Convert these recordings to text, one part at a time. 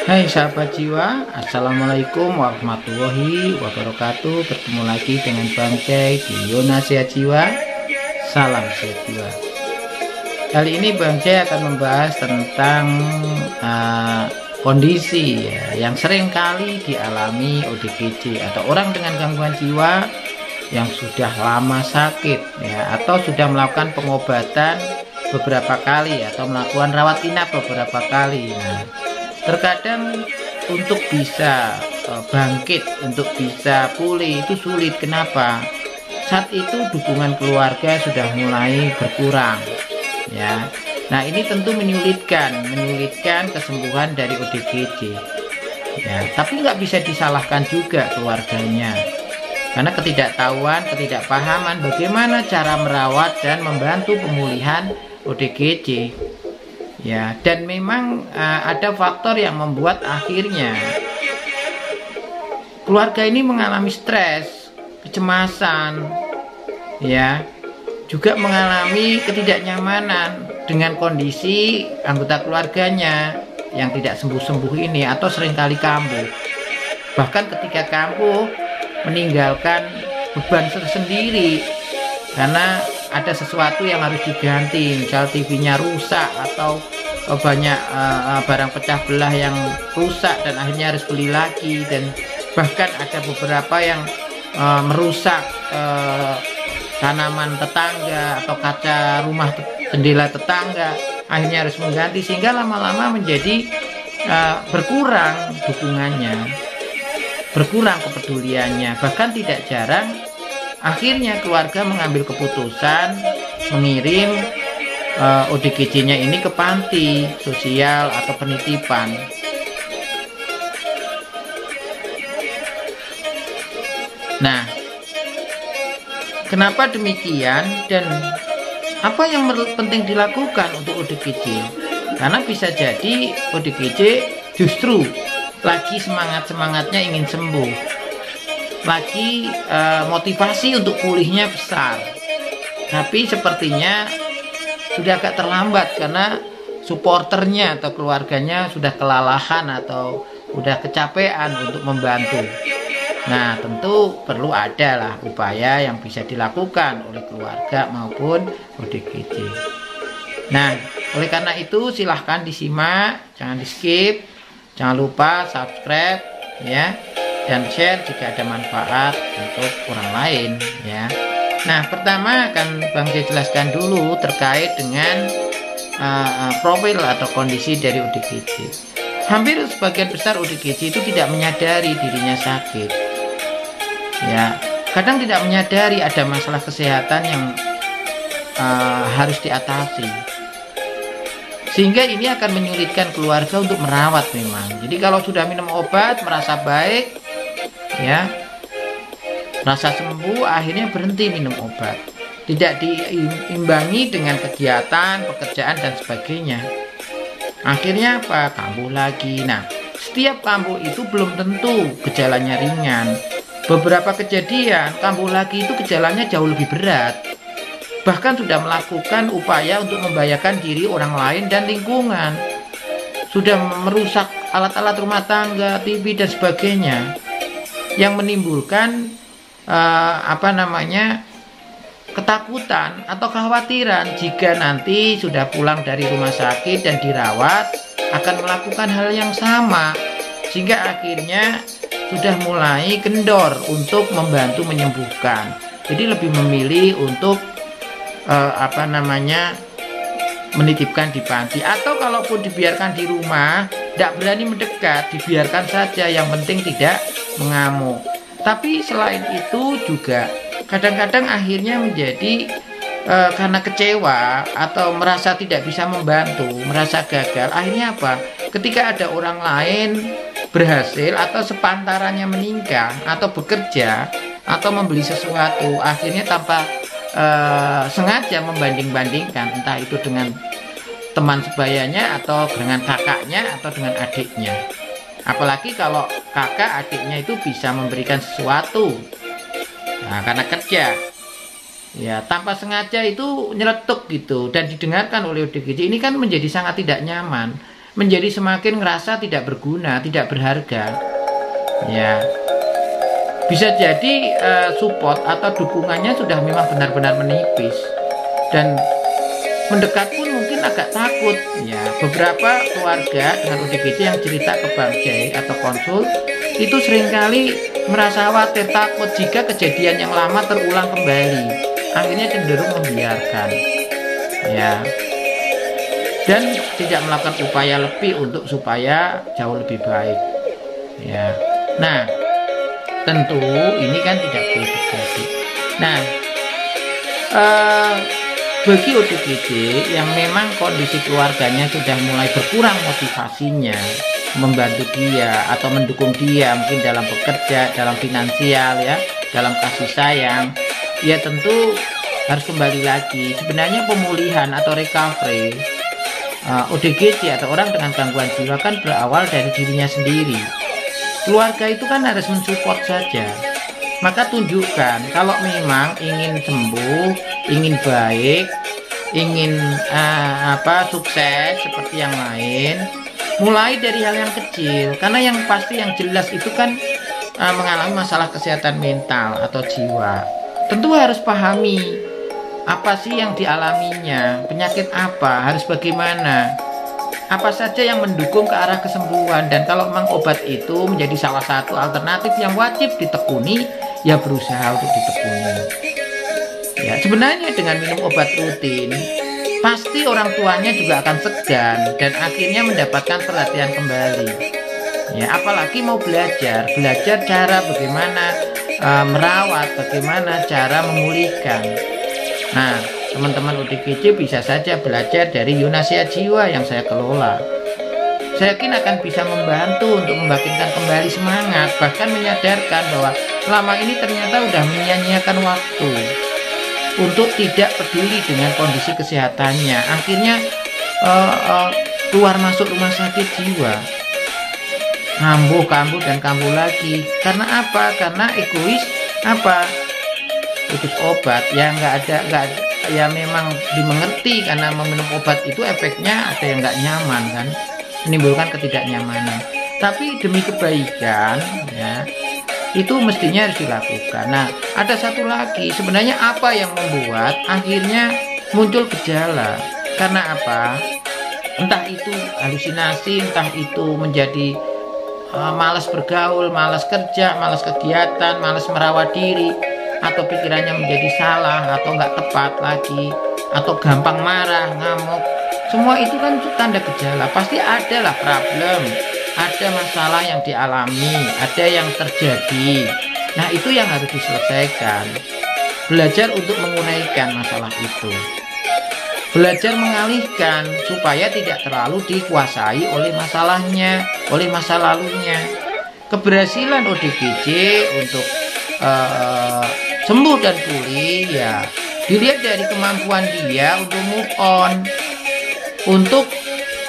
Hai sahabat jiwa, assalamualaikum warahmatullahi wabarakatuh. Bertemu lagi dengan Bang Jai di Yona Sehat Jiwa. Salam sehat jiwa. Kali ini Bang Jai akan membahas tentang kondisi yang sering kali dialami ODGJ atau orang dengan gangguan jiwa yang sudah lama sakit atau sudah melakukan pengobatan beberapa kali atau melakukan rawat inap beberapa kali. Terkadang untuk bisa bangkit, untuk bisa pulih itu sulit. Kenapa? Saat itu dukungan keluarga sudah mulai berkurang ya. Nah, ini tentu menyulitkan kesembuhan dari ODGJ ya. Tapi nggak bisa disalahkan juga keluarganya, karena ketidaktahuan, ketidakpahaman bagaimana cara merawat dan membantu pemulihan ODGJ ya. Dan memang ada faktor yang membuat akhirnya keluarga ini mengalami stres, kecemasan ya, juga mengalami ketidaknyamanan dengan kondisi anggota keluarganya yang tidak sembuh-sembuh ini atau seringkali kambuh. Bahkan ketika kambuh meninggalkan beban tersendiri karena ada sesuatu yang harus diganti, misal TV-nya rusak atau banyak barang pecah belah yang rusak dan akhirnya harus beli lagi. Dan bahkan ada beberapa yang merusak tanaman tetangga atau kaca rumah jendela tetangga, akhirnya harus mengganti, sehingga lama-lama menjadi berkurang dukungannya, berkurang kepeduliannya. Bahkan tidak jarang akhirnya keluarga mengambil keputusan mengirim ODGJ-nya ini ke panti sosial atau penitipan. Nah, kenapa demikian dan apa yang penting dilakukan untuk ODGJ? Karena bisa jadi ODGJ justru lagi semangat-semangatnya ingin sembuh, lagi motivasi untuk pulihnya besar, tapi sepertinya sudah agak terlambat karena supporternya atau keluarganya sudah kelalahan atau sudah kecapean untuk membantu. Nah, tentu perlu adalah upaya yang bisa dilakukan oleh keluarga maupun ODGJ. Nah, oleh karena itu silahkan disimak, jangan di skip, jangan lupa subscribe ya, dan share jika ada manfaat untuk orang lain ya. Nah, pertama akan Bang Jai jelaskan dulu terkait dengan profil atau kondisi dari ODGJ. Hampir sebagian besar ODGJ itu tidak menyadari dirinya sakit ya. Kadang tidak menyadari ada masalah kesehatan yang harus diatasi, sehingga ini akan menyulitkan keluarga untuk merawat memang. Jadi kalau sudah minum obat merasa baik ya, rasa sembuh, akhirnya berhenti minum obat, tidak diimbangi dengan kegiatan, pekerjaan dan sebagainya. Akhirnya apa? Kambuh lagi. Nah, setiap kambuh itu belum tentu gejalanya ringan. Beberapa kejadian kambuh lagi itu gejalanya jauh lebih berat, bahkan sudah melakukan upaya untuk membahayakan diri orang lain dan lingkungan, sudah merusak alat-alat rumah tangga, TV dan sebagainya, yang menimbulkan ketakutan atau kekhawatiran jika nanti sudah pulang dari rumah sakit dan dirawat akan melakukan hal yang sama, sehingga akhirnya sudah mulai kendor untuk membantu menyembuhkan. Jadi lebih memilih untuk menitipkan di panti, atau kalaupun dibiarkan di rumah tidak berani mendekat, dibiarkan saja, yang penting tidak mengamuk. Tapi selain itu juga kadang-kadang akhirnya menjadi karena kecewa atau merasa tidak bisa membantu, merasa gagal, akhirnya apa? Ketika ada orang lain berhasil atau sepantarannya menikah atau bekerja atau membeli sesuatu, akhirnya tanpa sengaja membanding-bandingkan, entah itu dengan teman sebayanya atau dengan kakaknya atau dengan adiknya. Apalagi kalau kakak adiknya itu bisa memberikan sesuatu, nah, karena kerja ya, tanpa sengaja itu nyeletuk gitu dan didengarkan oleh ODGJ, ini kan menjadi sangat tidak nyaman. menjadi semakin ngerasa tidak berguna, tidak berharga. Ya, bisa jadi support atau dukungannya sudah memang benar-benar menipis, dan mendekat pun mungkin agak takut. Ya, beberapa keluarga dengan ODGJ yang cerita ke Bang Jai atau konsul itu seringkali merasa khawatir, takut jika kejadian yang lama terulang kembali, akhirnya cenderung membiarkan. Ya, dan tidak melakukan upaya lebih untuk supaya jauh lebih baik. Ya, nah tentu ini kan tidak boleh terjadi. Nah, bagi ODGJ yang memang kondisi keluarganya sudah mulai berkurang motivasinya membantu dia atau mendukung dia, mungkin dalam bekerja, dalam finansial, ya, dalam kasih sayang, ya tentu harus kembali lagi. Sebenarnya pemulihan atau recovery ODGJ atau orang dengan gangguan jiwa kan berawal dari dirinya sendiri. Keluarga itu kan harus mensupport saja. Maka tunjukkan kalau memang ingin sembuh, ingin baik, ingin sukses seperti yang lain, mulai dari hal yang kecil. Karena yang pasti yang jelas itu kan mengalami masalah kesehatan mental atau jiwa. Tentu harus pahami apa sih yang dialaminya, penyakit apa, harus bagaimana, apa saja yang mendukung ke arah kesembuhan. Dan kalau memang obat itu menjadi salah satu alternatif yang wajib ditekuni, ya berusaha untuk ditekuni. Ya, sebenarnya dengan minum obat rutin pasti orang tuanya juga akan segan dan akhirnya mendapatkan perhatian kembali. Ya, apalagi mau belajar cara bagaimana merawat, bagaimana cara memulihkan. Nah, teman-teman ODGJ bisa saja belajar dari Yunasihat Jiwa yang saya kelola. Saya yakin akan bisa membantu untuk membangkitkan kembali semangat, bahkan menyadarkan bahwa selama ini ternyata udah menyia-nyiakan waktu untuk tidak peduli dengan kondisi kesehatannya. Akhirnya keluar masuk rumah sakit jiwa, kambuh dan kambuh lagi. Karena apa? Karena egois egois obat. Ya nggak ada, ya memang dimengerti karena meminum obat itu efeknya ada yang nggak nyaman kan, menimbulkan ketidaknyamanan. Tapi demi kebaikan, ya, itu mestinya harus dilakukan. Nah, ada satu lagi, sebenarnya apa yang membuat akhirnya muncul gejala? Karena apa? Entah itu halusinasi, entah itu menjadi malas bergaul, malas kerja, malas kegiatan, malas merawat diri, atau pikirannya menjadi salah atau nggak tepat lagi, atau gampang marah, ngamuk. Semua itu kan tanda gejala. Pasti adalah problem, ada masalah yang dialami, ada yang terjadi. Nah, itu yang harus diselesaikan. Belajar untuk menguraikan masalah itu, belajar mengalihkan supaya tidak terlalu dikuasai oleh masalahnya, oleh masa lalunya. Keberhasilan ODGJ untuk sembuh dan pulih, ya dilihat dari kemampuan dia untuk move on, untuk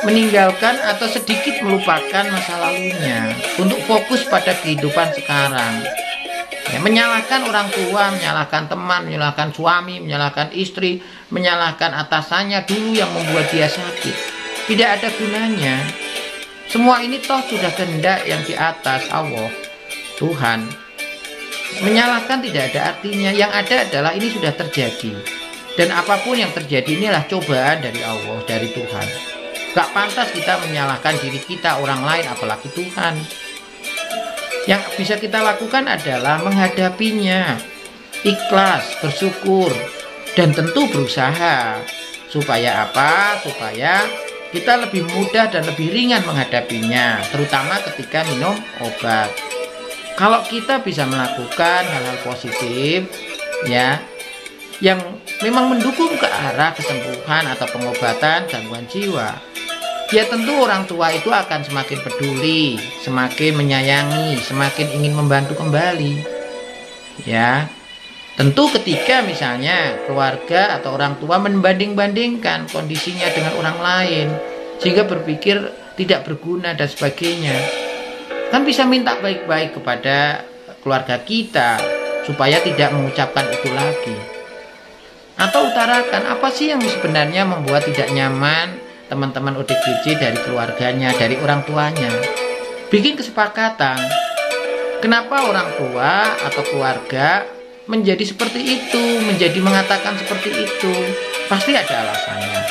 meninggalkan atau sedikit melupakan masa lalunya, untuk fokus pada kehidupan sekarang. Ya, menyalahkan orang tua, menyalahkan teman, menyalahkan suami, menyalahkan istri, menyalahkan atasannya dulu yang membuat dia sakit, tidak ada gunanya. Semua ini toh sudah kehendak yang di atas, Allah, Tuhan. Menyalahkan tidak ada artinya. Yang ada adalah ini sudah terjadi, dan apapun yang terjadi inilah cobaan dari Allah, dari Tuhan. Gak pantas kita menyalahkan diri kita, orang lain, apalagi Tuhan. Yang bisa kita lakukan adalah menghadapinya, ikhlas, bersyukur, dan tentu berusaha. Supaya apa? Supaya kita lebih mudah dan lebih ringan menghadapinya, terutama ketika minum obat. Kalau kita bisa melakukan hal-hal positif, ya, yang memang mendukung ke arah kesembuhan atau pengobatan gangguan jiwa, ya tentu orang tua itu akan semakin peduli, semakin menyayangi, semakin ingin membantu kembali. Ya, tentu ketika misalnya keluarga atau orang tua membanding-bandingkan kondisinya dengan orang lain, sehingga berpikir tidak berguna dan sebagainya, kan bisa minta baik-baik kepada keluarga kita supaya tidak mengucapkan itu lagi. Atau utarakan apa sih yang sebenarnya membuat tidak nyaman teman-teman ODGJ, dari keluarganya, dari orang tuanya. Bikin kesepakatan. Kenapa orang tua atau keluarga menjadi seperti itu, menjadi mengatakan seperti itu? Pasti ada alasannya.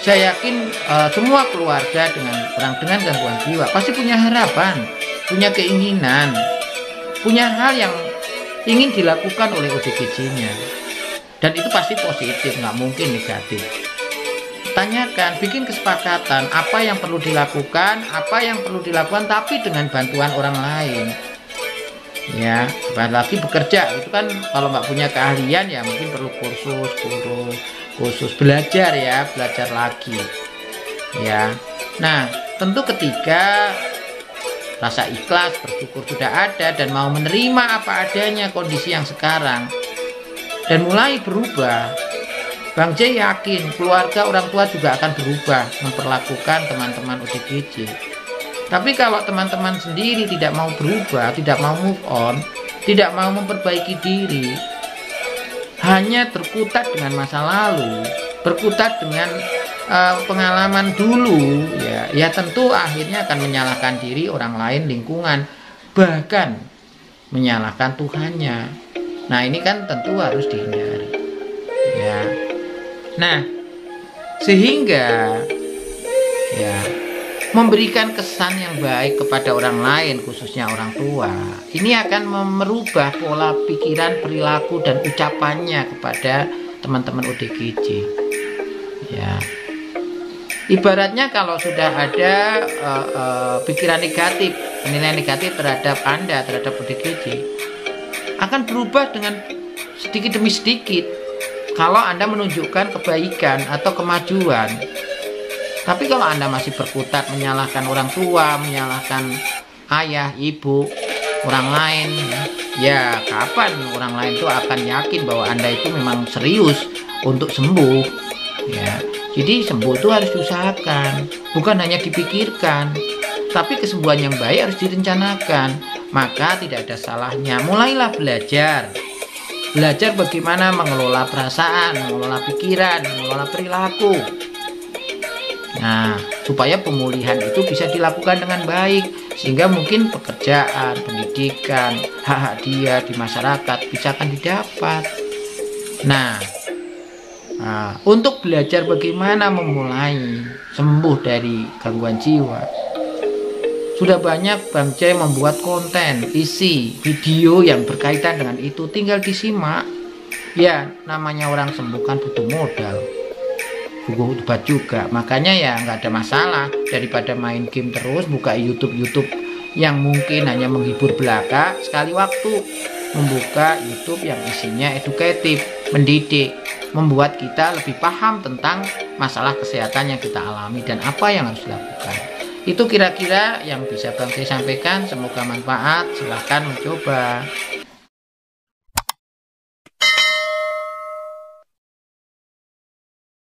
Saya yakin semua keluarga dengan orang dengan gangguan jiwa pasti punya harapan, punya keinginan, punya hal yang ingin dilakukan oleh ODGJ-nya. Dan itu pasti positif, nggak mungkin negatif. Tanyakan, bikin kesepakatan apa yang perlu dilakukan, tapi dengan bantuan orang lain. Ya, apalagi bekerja itu kan kalau nggak punya keahlian ya mungkin perlu kursus belajar ya, belajar lagi. Ya, nah tentu ketika rasa ikhlas, bersyukur sudah ada dan mau menerima apa adanya kondisi yang sekarang dan mulai berubah, Bang J yakin keluarga orang tua juga akan berubah memperlakukan teman-teman ODGJ. Tapi kalau teman-teman sendiri tidak mau berubah, tidak mau move on, tidak mau memperbaiki diri, hanya berkutat dengan masa lalu, berkutat dengan pengalaman dulu, ya tentu akhirnya akan menyalahkan diri, orang lain, lingkungan, bahkan menyalahkan Tuhannya. Nah ini kan tentu harus dihindari. Ya. Nah, sehingga ya memberikan kesan yang baik kepada orang lain, khususnya orang tua, ini akan merubah pola pikiran, perilaku dan ucapannya kepada teman-teman ODGJ. Ya, ibaratnya kalau sudah ada pikiran negatif, penilaian negatif terhadap Anda, terhadap ODGJ, akan berubah dengan sedikit demi sedikit. Kalau Anda menunjukkan kebaikan atau kemajuan. Tapi kalau Anda masih berkutat menyalahkan orang tua, menyalahkan ayah, ibu, orang lain, ya kapan orang lain itu akan yakin bahwa Anda itu memang serius untuk sembuh? Ya, jadi sembuh itu harus diusahakan, bukan hanya dipikirkan. Tapi kesembuhan yang baik harus direncanakan. Maka tidak ada salahnya mulailah belajar bagaimana mengelola perasaan, mengelola pikiran, mengelola perilaku. Nah, supaya pemulihan itu bisa dilakukan dengan baik, sehingga mungkin pekerjaan, pendidikan, hak-hak dia di masyarakat bisa akan didapat. Nah, untuk belajar bagaimana memulai sembuh dari gangguan jiwa, sudah banyak Bang J membuat konten, isi video yang berkaitan dengan itu, tinggal disimak. Ya, namanya orang sembuh kan butuh modal, butuh obat juga. Makanya ya nggak ada masalah, daripada main game terus, buka YouTube yang mungkin hanya menghibur belaka, sekali waktu membuka YouTube yang isinya edukatif, mendidik, membuat kita lebih paham tentang masalah kesehatan yang kita alami dan apa yang harus dilakukan. Itu kira-kira yang bisa Bang J sampaikan. Semoga manfaat. Silahkan mencoba.